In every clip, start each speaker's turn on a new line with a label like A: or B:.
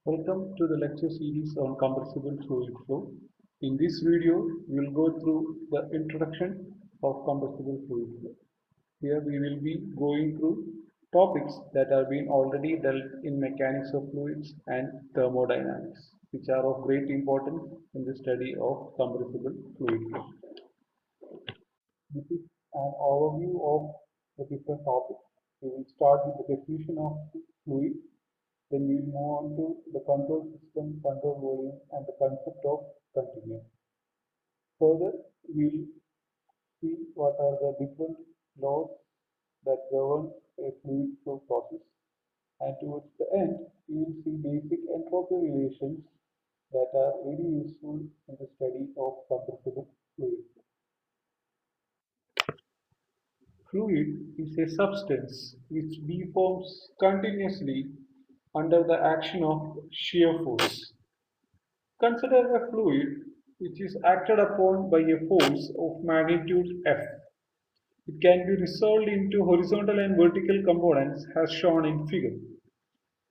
A: Welcome to the lecture series on compressible fluid flow. In this video, we will go through the introduction of compressible fluid flow. Here we will be going through topics that have been already dealt in mechanics of fluids and thermodynamics, which are of great importance in the study of compressible fluid flow. This is an overview of the different topics. We will start with the definition of fluid, then we will move on to the control system, control volume, and the concept of continuum. Further, we will see what are the different laws that govern a fluid flow process. And towards the end, we will see basic entropy relations that are very useful in the study of compressible fluid. Fluid is a substance which deforms continuously under the action of shear force. Consider a fluid which is acted upon by a force of magnitude F. It can be resolved into horizontal and vertical components as shown in figure.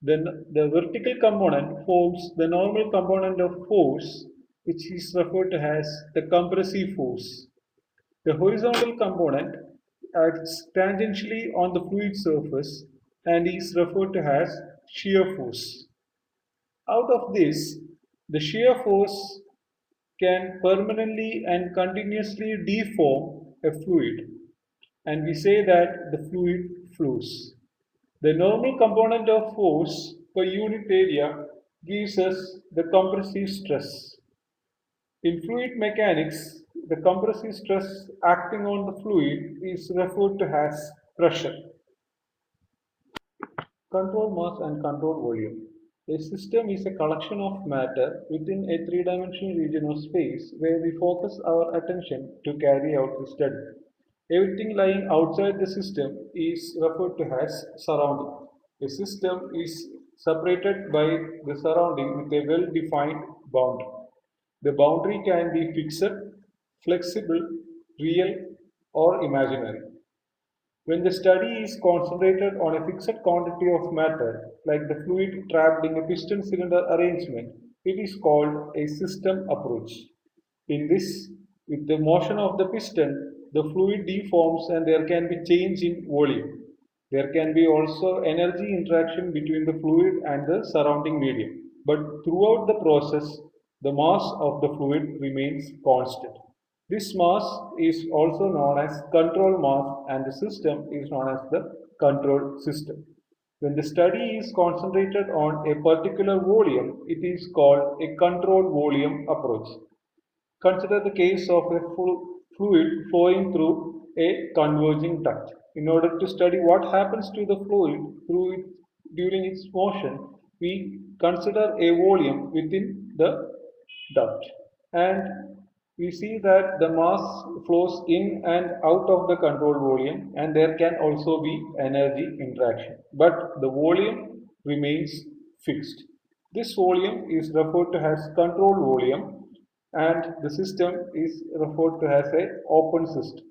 A: Then the vertical component forms the normal component of force, which is referred to as the compressive force. The horizontal component acts tangentially on the fluid surface and is referred to as shear force. Out of this, the shear force can permanently and continuously deform a fluid, and we say that the fluid flows. The normal component of force per unit area gives us the compressive stress. In fluid mechanics, the compressive stress acting on the fluid is referred to as pressure. Control mass and control volume. A system is a collection of matter within a three-dimensional region of space where we focus our attention to carry out the study. Everything lying outside the system is referred to as surrounding. A system is separated by the surrounding with a well-defined boundary. The boundary can be fixed, flexible, real, or imaginary. When the study is concentrated on a fixed quantity of matter, like the fluid trapped in a piston cylinder arrangement, it is called a system approach. In this, with the motion of the piston, the fluid deforms and there can be change in volume. There can be also energy interaction between the fluid and the surrounding medium. But throughout the process, the mass of the fluid remains constant. This mass is also known as control mass and the system is known as the control system. When the study is concentrated on a particular volume, it is called a control volume approach. Consider the case of a fluid flowing through a converging duct. In order to study what happens to the fluid during its motion, we consider a volume within the duct. And we see that the mass flows in and out of the control volume, and there can also be energy interaction. But the volume remains fixed. This volume is referred to as control volume, and the system is referred to as a open system.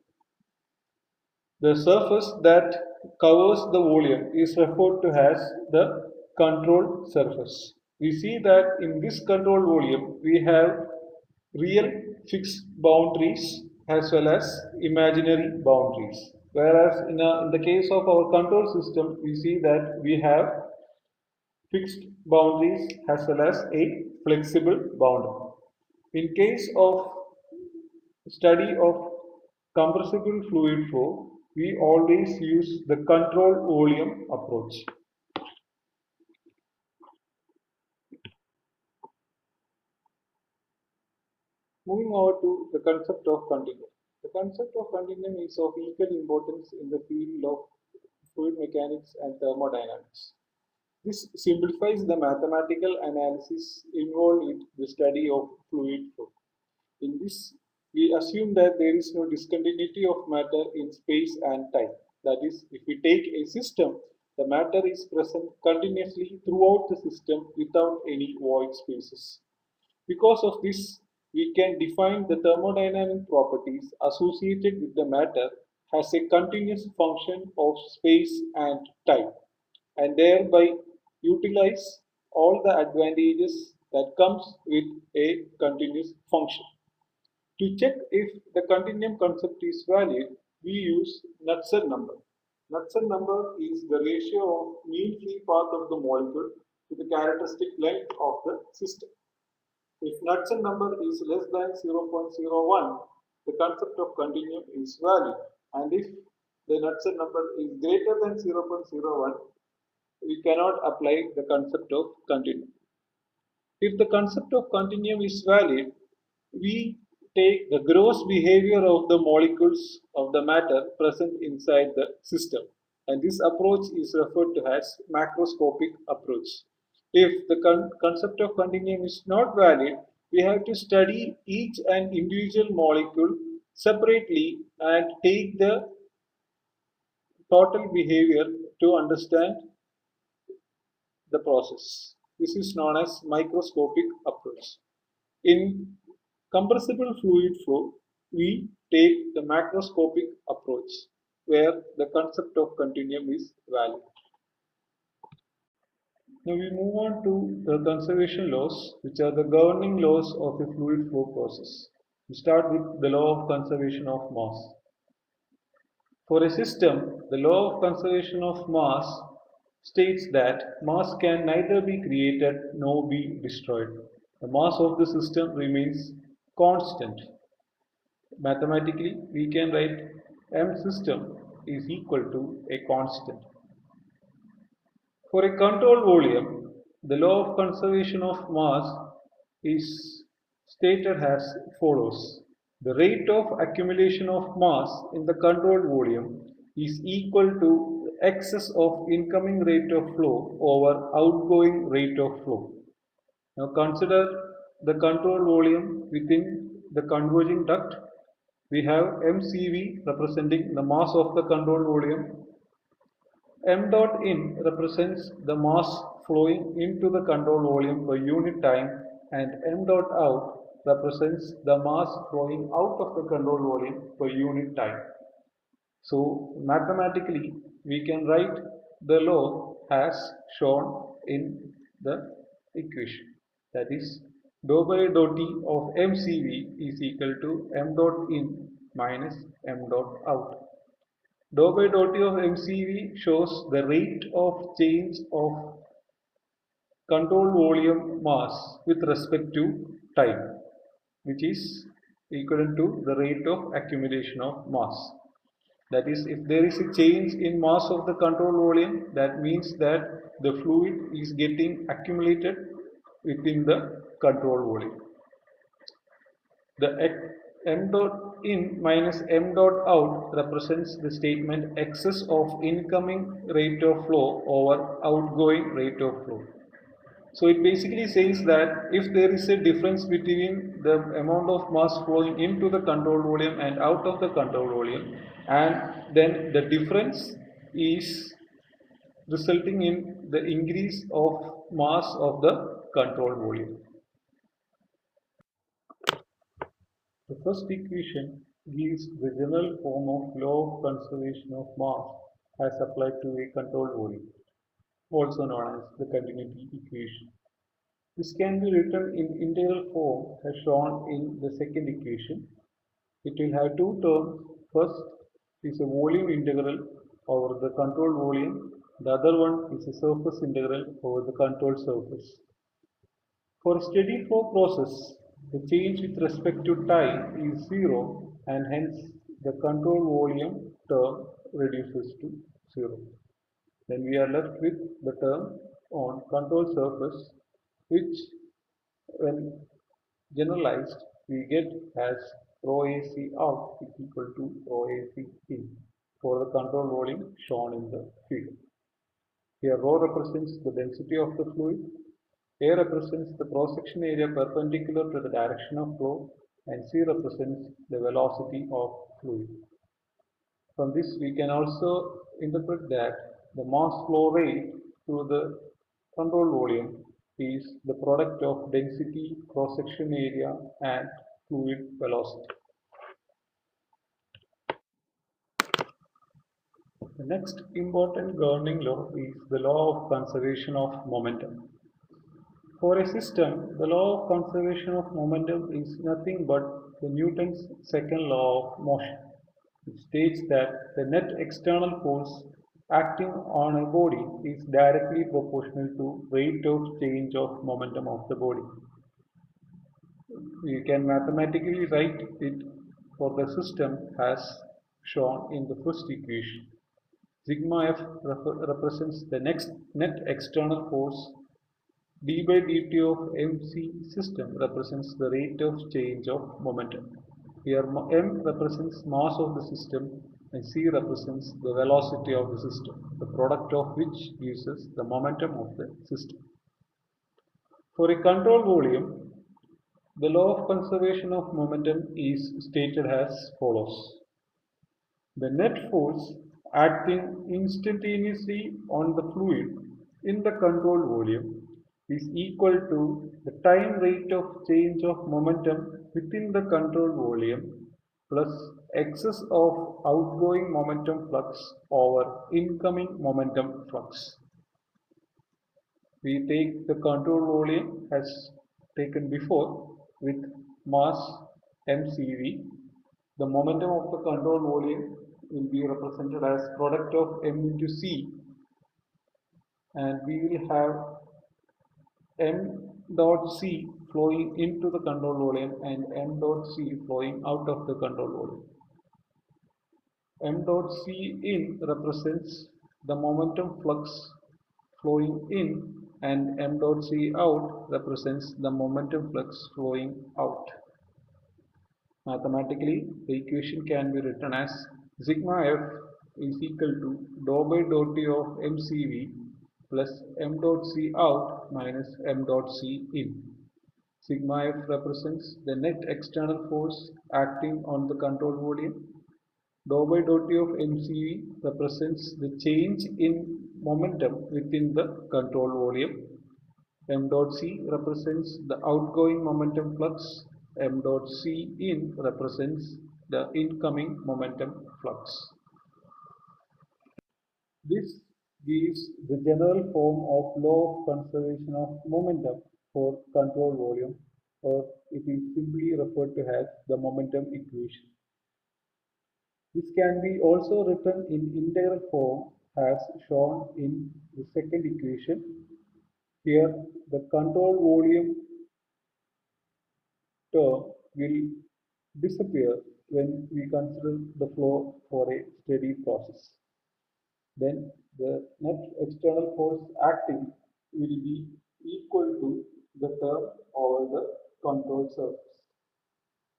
A: The surface that covers the volume is referred to as the control surface. We see that in this control volume we have real fixed boundaries as well as imaginary boundaries. Whereas in the case of our control system, we see that we have fixed boundaries as well as a flexible boundary. In case of study of compressible fluid flow, we always use the control volume approach. Moving over to the concept of continuum. The concept of continuum is of equal importance in the field of fluid mechanics and thermodynamics. This simplifies the mathematical analysis involved with the study of fluid flow. In this, we assume that there is no discontinuity of matter in space and time. That is, if we take a system, the matter is present continuously throughout the system without any void spaces. Because of this, we can define the thermodynamic properties associated with the matter as a continuous function of space and time, and thereby utilize all the advantages that comes with a continuous function. To check if the continuum concept is valid, we use Knudsen number. Knudsen number is the ratio of mean free path of the molecule to the characteristic length of the system. If Knudsen number is less than 0.01, the concept of continuum is valid, and if the Knudsen number is greater than 0.01, we cannot apply the concept of continuum. If the concept of continuum is valid, we take the gross behavior of the molecules of the matter present inside the system, and this approach is referred to as macroscopic approach. If the concept of continuum is not valid, we have to study each and individual molecule separately and take the total behavior to understand the process. This is known as microscopic approach. In compressible fluid flow, we take the macroscopic approach where the concept of continuum is valid. Now we move on to the conservation laws, which are the governing laws of a fluid flow process. We start with the law of conservation of mass. For a system, the law of conservation of mass states that mass can neither be created nor be destroyed. The mass of the system remains constant. Mathematically, we can write m system is equal to a constant. For a control volume, the law of conservation of mass is stated as follows. The rate of accumulation of mass in the control volume is equal to excess of incoming rate of flow over outgoing rate of flow. Now consider the control volume within the converging duct. We have mCV representing the mass of the control volume. M dot in represents the mass flowing into the control volume per unit time, and M dot out represents the mass flowing out of the control volume per unit time. So mathematically we can write the law as shown in the equation, that is dou by dou t of mCV is equal to m dot in minus m dot out. Dou by dou t of mCV shows the rate of change of control volume mass with respect to time, which is equivalent to the rate of accumulation of mass. That is, if there is a change in mass of the control volume, that means that the fluid is getting accumulated within the control volume. The m dot in minus m dot out represents the statement excess of incoming rate of flow over outgoing rate of flow. So it basically says that if there is a difference between the amount of mass flowing into the control volume and out of the control volume, and then the difference is resulting in the increase of mass of the control volume. The first equation gives the general form of law of conservation of mass as applied to a control volume, also known as the continuity equation. This can be written in integral form as shown in the second equation. It will have two terms. First is a volume integral over the control volume. The other one is a surface integral over the control surface. For a steady flow process, the change with respect to time is zero, and hence the control volume term reduces to zero. Then we are left with the term on control surface, which when generalized we get as rho AC out is equal to rho AC in for the control volume shown in the figure. Here rho represents the density of the fluid, A represents the cross-section area perpendicular to the direction of flow, and C represents the velocity of fluid. From this we can also interpret that the mass flow rate through the control volume is the product of density, cross-section area and fluid velocity. The next important governing law is the law of conservation of momentum. For a system, the law of conservation of momentum is nothing but the Newton's second law of motion, which states that the net external force acting on a body is directly proportional to rate of change of momentum of the body. We can mathematically write it for the system as shown in the first equation. Sigma F represents the next net external force. D by dt of MC system represents the rate of change of momentum. Here M represents mass of the system and C represents the velocity of the system, the product of which gives us the momentum of the system. For a control volume, the law of conservation of momentum is stated as follows. The net force acting instantaneously on the fluid in the control volume is equal to the time rate of change of momentum within the control volume plus excess of outgoing momentum flux over incoming momentum flux. We take the control volume as taken before with mass mcv. The momentum of the control volume will be represented as product of m into c, and we will have m dot c flowing into the control volume and m dot c flowing out of the control volume. M dot c in represents the momentum flux flowing in, and m dot c out represents the momentum flux flowing out. Mathematically, the equation can be written as sigma f is equal to dou by dou t of mcv plus m dot c out minus m dot c in. Sigma f represents the net external force acting on the control volume. Dou by dou t of mcv represents the change in momentum within the control volume. M dot c represents the outgoing momentum flux. M dot c in represents the incoming momentum flux. This gives the general form of law of conservation of momentum for control volume, or it is simply referred to as the momentum equation. This can be also written in integral form as shown in the second equation. Here, the control volume term will disappear when we consider the flow for a steady process. Then the net external force acting will be equal to the term over the control surface.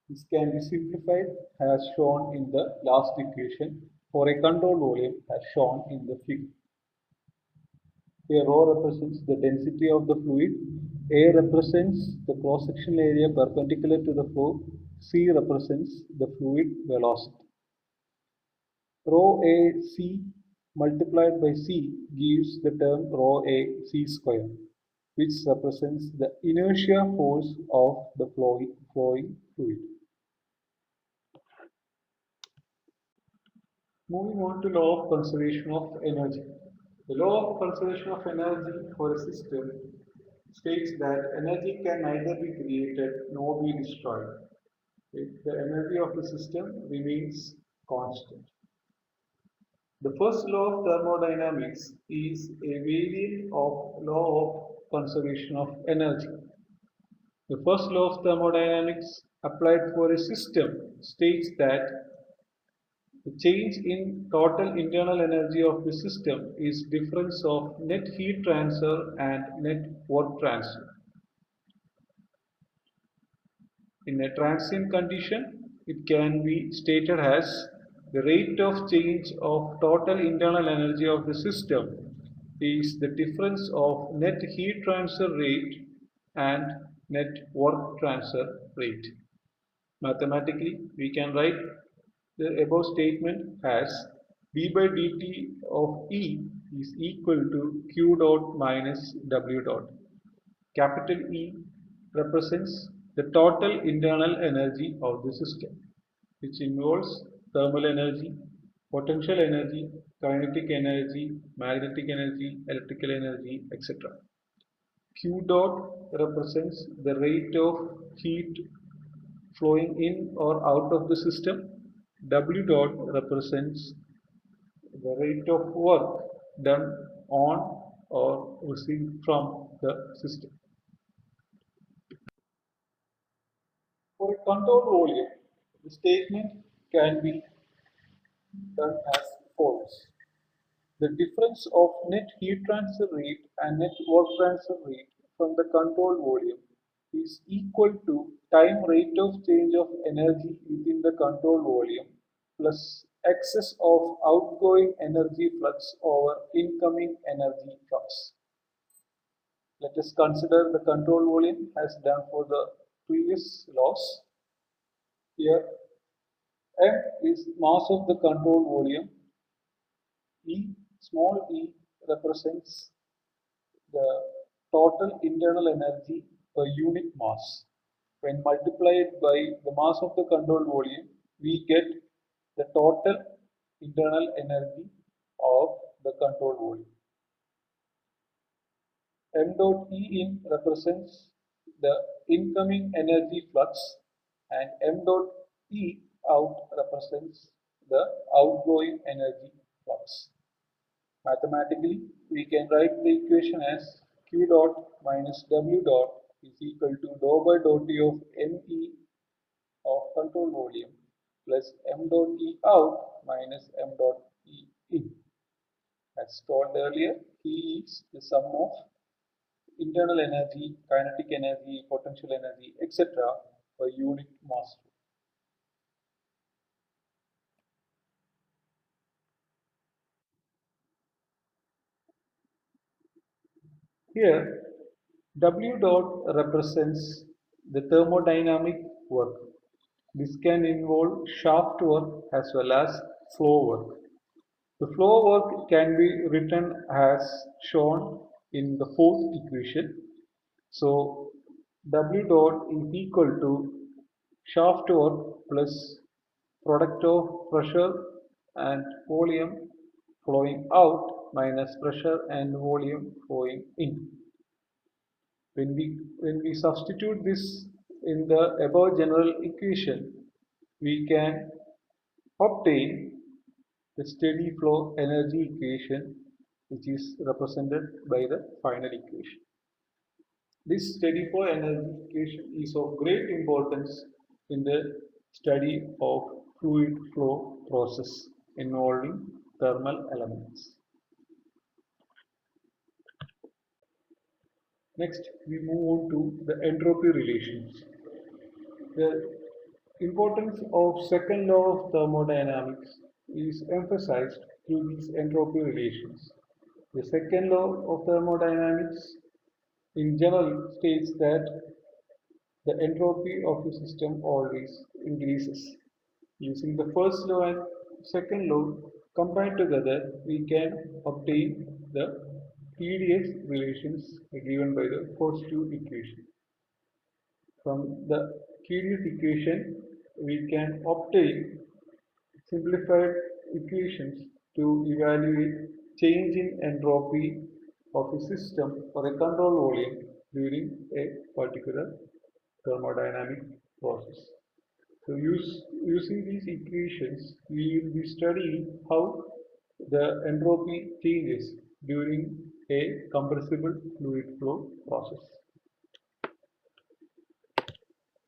A: This can be simplified as shown in the last equation for a control volume as shown in the figure. Here rho represents the density of the fluid, A represents the cross-sectional area perpendicular to the flow, C represents the fluid velocity. Rho A C multiplied by C gives the term rho A C square, which represents the inertia force of the flowing fluid. Moving on to law of conservation of energy. The law of conservation of energy for a system states that energy can neither be created nor be destroyed if the energy of the system remains constant. The first law of thermodynamics is a variant of law of conservation of energy. The first law of thermodynamics applied for a system states that the change in total internal energy of the system is difference of net heat transfer and net work transfer. In a transient condition, it can be stated as the rate of change of total internal energy of the system is the difference of net heat transfer rate and net work transfer rate. Mathematically, we can write the above statement as d by dt of E is equal to Q dot minus W dot. Capital E represents the total internal energy of the system, which involves thermal energy, potential energy, kinetic energy, magnetic energy, electrical energy, etc. Q dot represents the rate of heat flowing in or out of the system. W dot represents the rate of work done on or received from the system. For a control volume, the statement can be done as follows. The difference of net heat transfer rate and net work transfer rate from the control volume is equal to time rate of change of energy within the control volume plus excess of outgoing energy flux over incoming energy flux. Let us consider the control volume as done for the previous laws. Here M is mass of the control volume. E, small e, represents the total internal energy per unit mass. When multiplied by the mass of the control volume, we get the total internal energy of the control volume. M dot E in represents the incoming energy flux and M dot E out represents the outgoing energy flux. Mathematically, we can write the equation as Q dot minus W dot is equal to dou by dou T of ME of control volume plus M dot E out minus M dot E in. As told earlier, E is the sum of internal energy, kinetic energy, potential energy, etc. per unit mass. Here, W dot represents the thermodynamic work. This can involve shaft work as well as flow work. The flow work can be written as shown in the fourth equation. So W dot is equal to shaft work plus product of pressure and volume flowing out minus pressure and volume flowing in. When we substitute this in the above general equation, we can obtain the steady flow energy equation, which is represented by the final equation. This steady flow energy equation is of great importance in the study of fluid flow process involving thermal elements. Next, we move on to the entropy relations. The importance of second law of thermodynamics is emphasized through these entropy relations. The second law of thermodynamics in general states that the entropy of a system always increases. Using the first law and second law combined together, we can obtain the TDS relations given by the first two equations. From the TDS equation, we can obtain simplified equations to evaluate change in entropy of a system or a control volume during a particular thermodynamic process. So using these equations, we will be studying how the entropy changes during a compressible fluid flow process.